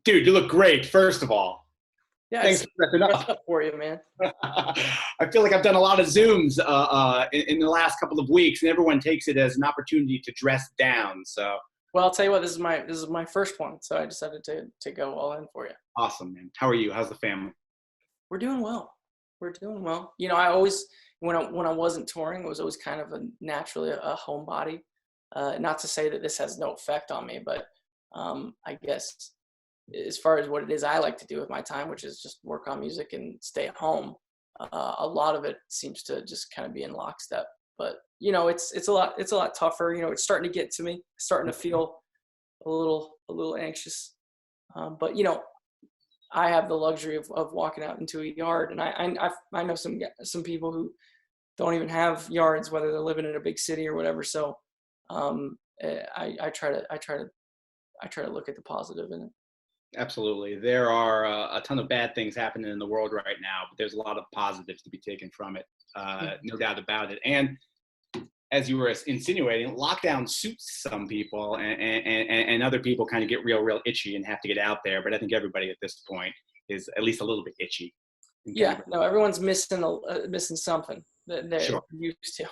Dude, you look great, first of all. Yeah, Thanks it's for stepping dressed up. up for you, man. I feel like I've done a lot of Zooms in the last couple of weeks, and everyone takes it as an opportunity to dress down. So Well, I'll tell you what, this is my first one, so I decided to go all in for you. awesome, man. How are you? How's the family? We're doing well. We're doing well. You know, I always when I wasn't touring, I was always kind of naturally a homebody. Not to say that this has no effect on me, but I guess as far as what it is I like to do with my time, which is just work on music and stay at home, a lot of it seems to just kind of be in lockstep. But you know, it's a lot tougher. You know, it's starting to get to me, starting to feel a little anxious. But you know, I have the luxury of walking out into a yard, and I know some people who don't even have yards, whether they're living in a big city or whatever. So I try to look at the positive in it. Absolutely. There are a ton of bad things happening in the world right now, but there's a lot of positives to be taken from it. No doubt about it. And as you were insinuating, lockdown suits some people, and other people kind of get real itchy and have to get out there. But I think everybody at this point is at least a little bit itchy. Yeah, no, everyone's missing something that they're Sure. used to.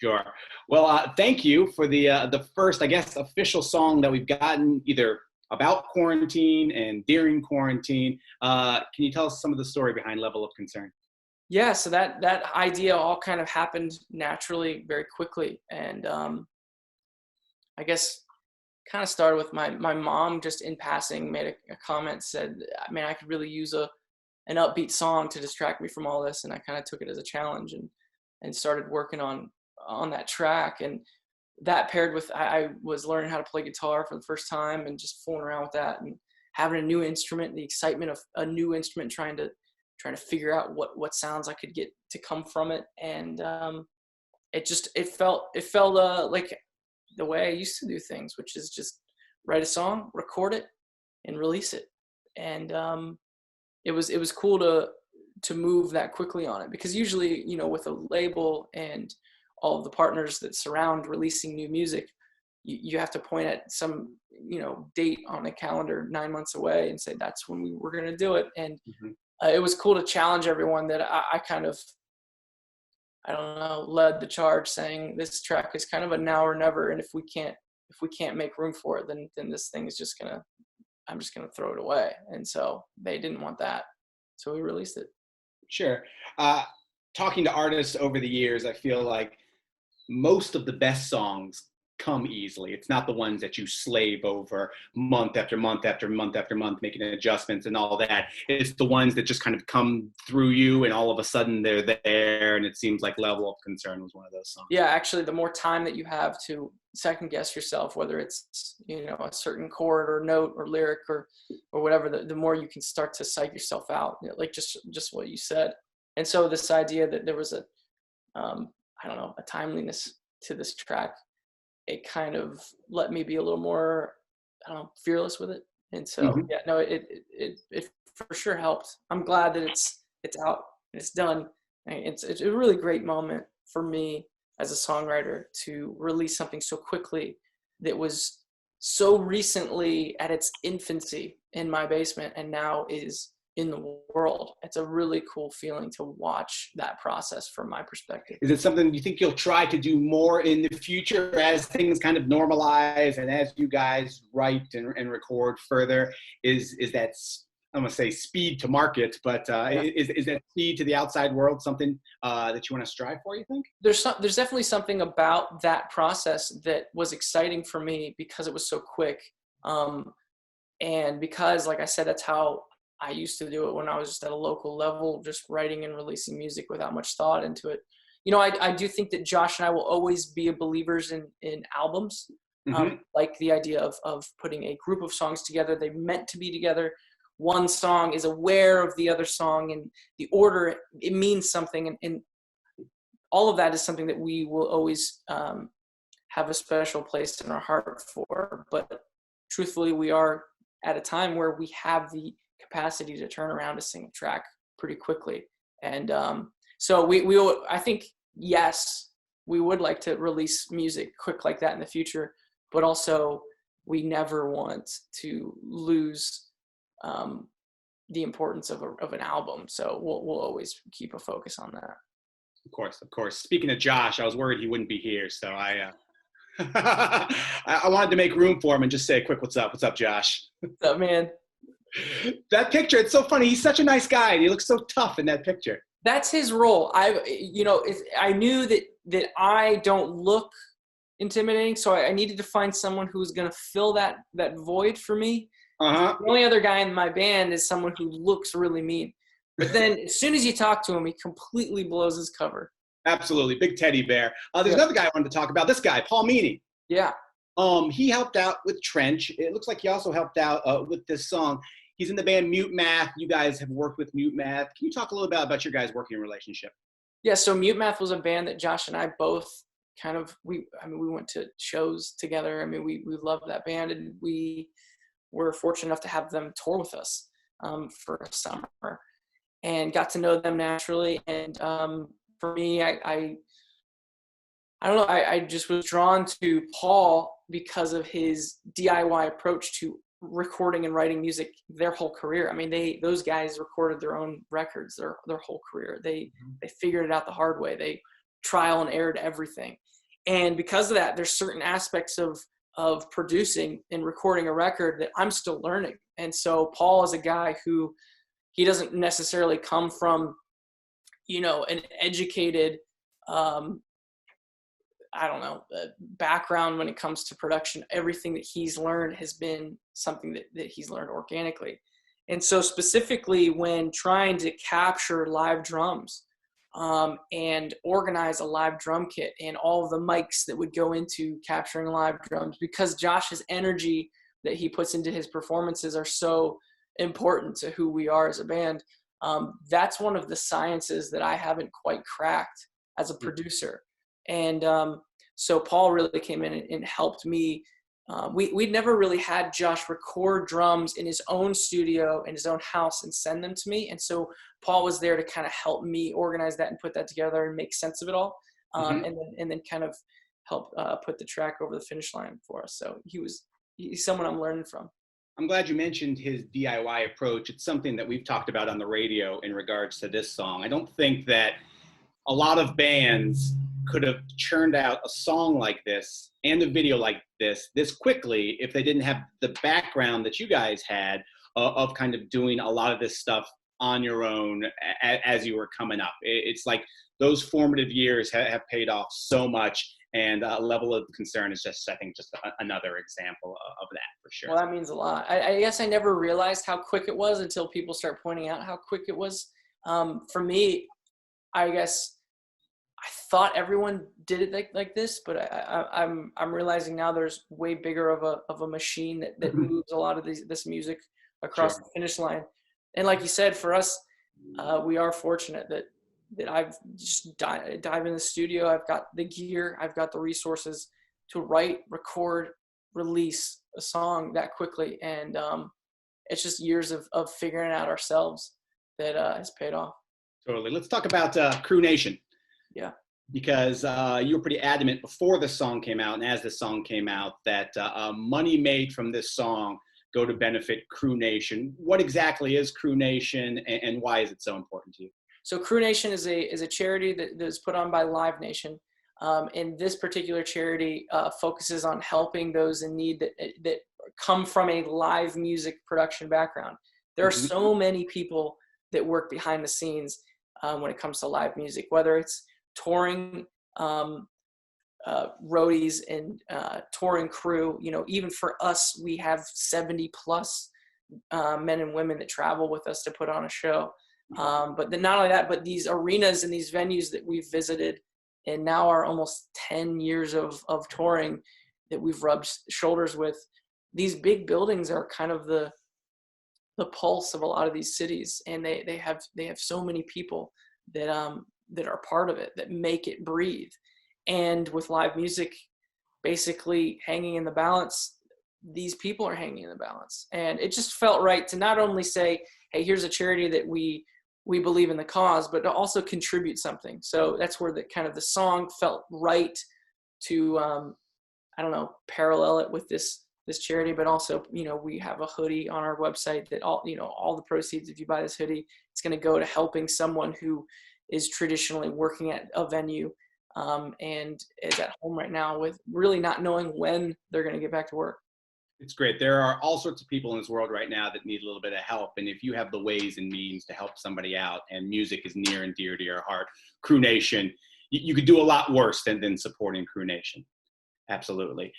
Sure. Well, thank you for the first, I guess, official song that we've gotten either about quarantine and during quarantine. Can you tell us some of the story behind Level of Concern? Yeah, so that idea all kind of happened naturally, very quickly, and I guess kind of started with my mom just in passing made a comment, said, I mean, I could really use an upbeat song to distract me from all this, and I kind of took it as a challenge and started working on that track. And that paired with I was learning how to play guitar for the first time and just fooling around with that and having a new instrument, the excitement of a new instrument, trying to figure out what sounds I could get to come from it. And it felt like the way I used to do things, which is just write a song, record it, and release it. And it was cool to move that quickly on it, because usually, you know, with a label and all of the partners that surround releasing new music, you have to point at some, you know, date on a calendar 9 months away and say that's when we're going to do it. And it was cool to challenge everyone that I kind of, I don't know, led the charge, saying this track is kind of a now or never, and if we can't make room for it, then this thing is I'm just gonna throw it away. And so they didn't want that, so we released it. Sure. Talking to artists over the years, I feel like most of the best songs come easily. It's not the ones that you slave over month after month after month after month, making adjustments and all that. It's the ones that just kind of come through you, and all of a sudden they're there. And it seems like Level of Concern was one of those songs. Yeah, actually, the more time that you have to second guess yourself, whether it's, you know, a certain chord or note or lyric or whatever, the more you can start to psych yourself out, you know, like just what you said. And so this idea that there was I don't know, a timeliness to this track, it kind of let me be a little more, I don't know, fearless with it. And so, yeah, no, it for sure helped. I'm glad that it's out and it's done. It's a really great moment for me as a songwriter to release something so quickly that was so recently at its infancy in my basement and now is in the world. It's a really cool feeling to watch that process from my perspective. Is it something you think you'll try to do more in the future as things kind of normalize and as you guys write and record further? Is that, I'm going to say speed to market, but is that speed to the outside world something that you want to strive for, you think? There's definitely something about that process that was exciting for me because it was so quick. And because, like I said, that's how I used to do it when I was just at a local level, just writing and releasing music without much thought into it. You know, I do think that Josh and I will always be believers in albums. Like the idea of putting a group of songs together. They're meant to be together. One song is aware of the other song, and the order, it means something. And all of that is something that we will always have a special place in our heart for. But truthfully, we are at a time where we have the capacity to turn around a single track pretty quickly. And so I think, yes, we would like to release music quick like that in the future, but also we never want to lose the importance of an album. So we'll always keep a focus on that. Of course, of course. Speaking of Josh, I was worried he wouldn't be here, so I I wanted to make room for him and just say a quick "What's up? What's up, Josh?" What's up, man? That picture, it's so funny. He's such a nice guy, and he looks so tough in that picture. That's his role. I knew that I don't look intimidating, so I needed to find someone who was going to fill that void for me. Uh-huh. The only other guy in my band is someone who looks really mean. But then as soon as you talk to him, he completely blows his cover. Absolutely. Big teddy bear. There's another guy I wanted to talk about. This guy, Paul Meany. Yeah. He helped out with Trench. It looks like he also helped out with this song. He's in the band Mutemath. You guys have worked with Mutemath. Can you talk a little bit about your guys' working relationship? Yeah, so Mutemath was a band that Josh and I both kind of, we went to shows together. I mean, we loved that band, and we were fortunate enough to have them tour with us for a summer and got to know them naturally. And for me, I don't know, I just was drawn to Paul because of his DIY approach to recording and writing music their whole career. I mean, those guys recorded their own records their whole career. They figured it out the hard way. They trial and errored everything. And because of that, there's certain aspects of producing and recording a record that I'm still learning. And so Paul is a guy who, he doesn't necessarily come from, an educated, background when it comes to production. Everything that he's learned has been something that he's learned organically. And so specifically when trying to capture live drums and organize a live drum kit and all of the mics that would go into capturing live drums, because Josh's energy that he puts into his performances are so important to who we are as a band. That's one of the sciences that I haven't quite cracked as a producer. And so Paul really came in and helped me. We'd never really had Josh record drums in his own studio, in his own house, and send them to me. And so Paul was there to kind of help me organize that and put that together and make sense of it all. And then kind of help put the track over the finish line for us. So he's someone I'm learning from. I'm glad you mentioned his DIY approach. It's something that we've talked about on the radio in regards to this song. I don't think that a lot of bands could have churned out a song like this and a video like this quickly if they didn't have the background that you guys had of kind of doing a lot of this stuff on your own as you were coming up. It's like those formative years have paid off so much, and a level of concern is just, I think, just another example of that for sure. Well, that means a lot. I guess I never realized how quick it was until people start pointing out how quick it was. For me, I guess I thought everyone did it like this, but I'm realizing now there's way bigger of a machine that moves a lot of this music across the finish line. And like you said, for us, we are fortunate that I've just dive in the studio. I've got the gear, I've got the resources to write, record, release a song that quickly. And it's just years of figuring it out ourselves that has paid off. Totally. Let's talk about Crew Nation. Yeah. Because you were pretty adamant before the song came out and as the song came out that money made from this song go to benefit Crew Nation. What exactly is Crew Nation, and why is it so important to you? So Crew Nation is a charity that is put on by Live Nation. And this particular charity focuses on helping those in need that come from a live music production background. There are so many people that work behind the scenes when it comes to live music, whether it's touring roadies and touring crew. Even for us, we have 70 plus men and women that travel with us to put on a show. But then not only that, but these arenas and these venues that we've visited, and now our almost 10 years of touring that we've rubbed shoulders with, these big buildings are kind of the pulse of a lot of these cities, and they have so many people that are part of it, that make it breathe. And with live music basically hanging in the balance, these people are hanging in the balance. And it just felt right to not only say, hey, here's a charity that we believe in the cause, but to also contribute something. So that's where the song felt right to, parallel it with this this charity, but also, we have a hoodie on our website that all the proceeds, if you buy this hoodie, it's going to go to helping someone who is traditionally working at a venue and is at home right now with really not knowing when they're going to get back to work. It's great. There are all sorts of people in this world right now that need a little bit of help. And if you have the ways and means to help somebody out, and music is near and dear to your heart, Crew Nation, you could do a lot worse than supporting Crew Nation. Absolutely.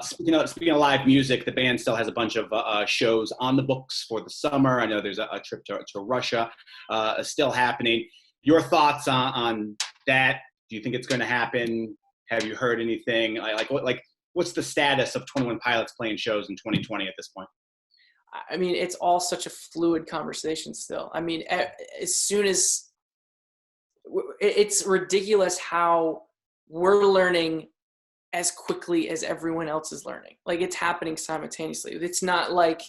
Speaking of live music, the band still has a bunch of shows on the books for the summer. I know there's a trip to Russia still happening. Your thoughts on that? Do you think it's going to happen? Have you heard anything? What's the status of 21 Pilots playing shows in 2020 at this point? I mean, it's all such a fluid conversation still. I mean, as soon as it's ridiculous how we're learning as quickly as everyone else is learning. Like, it's happening simultaneously. It's not like,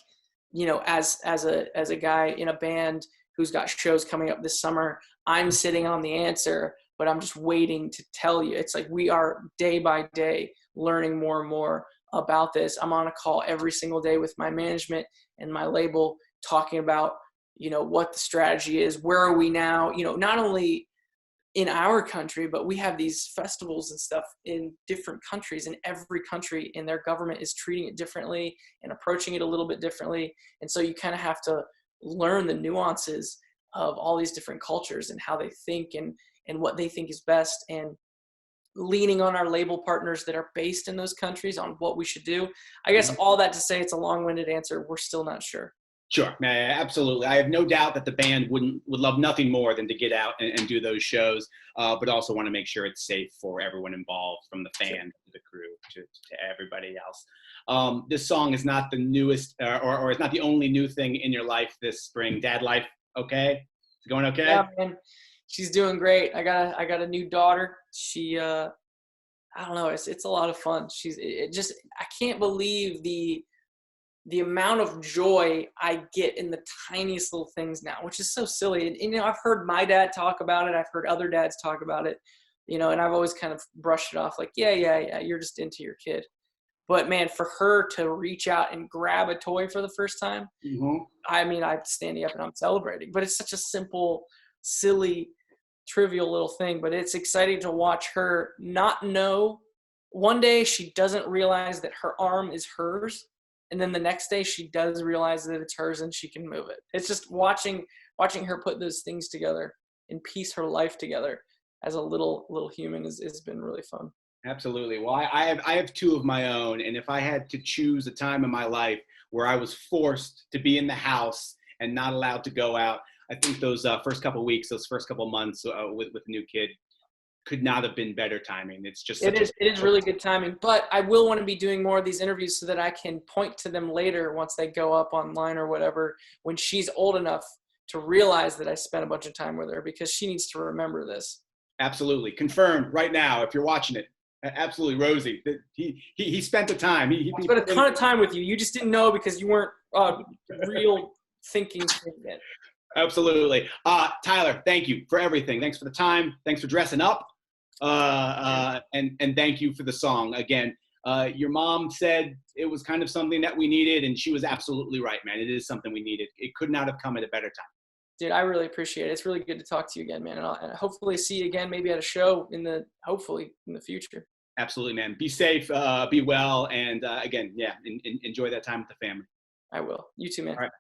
as a guy in a band who's got shows coming up this summer, I'm sitting on the answer, but I'm just waiting to tell you. It's like we are day by day learning more and more about this. I'm on a call every single day with my management and my label talking about, what the strategy is, where are we now, not only in our country, but we have these festivals and stuff in different countries, and every country and their government is treating it differently and approaching it a little bit differently. And so you kind of have to learn the nuances of all these different cultures and how they think and what they think is best, and leaning on our label partners that are based in those countries on what we should do. I guess all that to say, it's a long-winded answer. We're still not sure. Sure, absolutely. I have no doubt that the band would love nothing more than to get out and do those shows, but also want to make sure it's safe for everyone involved, from the fans to the crew to everybody else. This song is not the newest, or it's not the only new thing in your life this spring. Dad life, okay? Is it going okay? Yeah, man. She's doing great. I got a new daughter. She, I don't know. It's a lot of fun. I can't believe the amount of joy I get in the tiniest little things now, which is so silly. And I've heard my dad talk about it. I've heard other dads talk about it, and I've always kind of brushed it off like, yeah, you're just into your kid. But man, for her to reach out and grab a toy for the first time, I mean, I'm standing up and I'm celebrating. But it's such a simple, silly, trivial little thing. But it's exciting to watch her not know. One day she doesn't realize that her arm is hers. And then the next day she does realize that it's hers and she can move it. It's just watching her put those things together and piece her life together as a little human has been really fun. Absolutely. Well, I have two of my own, and if I had to choose a time in my life where I was forced to be in the house and not allowed to go out, I think those first couple of weeks, those first couple of months with a new kid could not have been better timing. It's just it is really good timing. But I will want to be doing more of these interviews so that I can point to them later once they go up online or whatever, when she's old enough to realize that I spent a bunch of time with her, because she needs to remember this. Absolutely. Confirmed right now if you're watching it. Absolutely, Rosie. He spent the time. He spent a ton of time with you. You just didn't know because you weren't real thinking yet. Absolutely. Tyler, thank you for everything. Thanks for the time. Thanks for dressing up. And thank you for the song. Again, your mom said it was kind of something that we needed, and she was absolutely right, man. It is something we needed. It could not have come at a better time. Dude, I really appreciate it. It's really good to talk to you again, man. And hopefully see you again, maybe at a show hopefully in the future. Absolutely, man. Be safe, be well, and again, enjoy that time with the family. I will. You too, man. All right.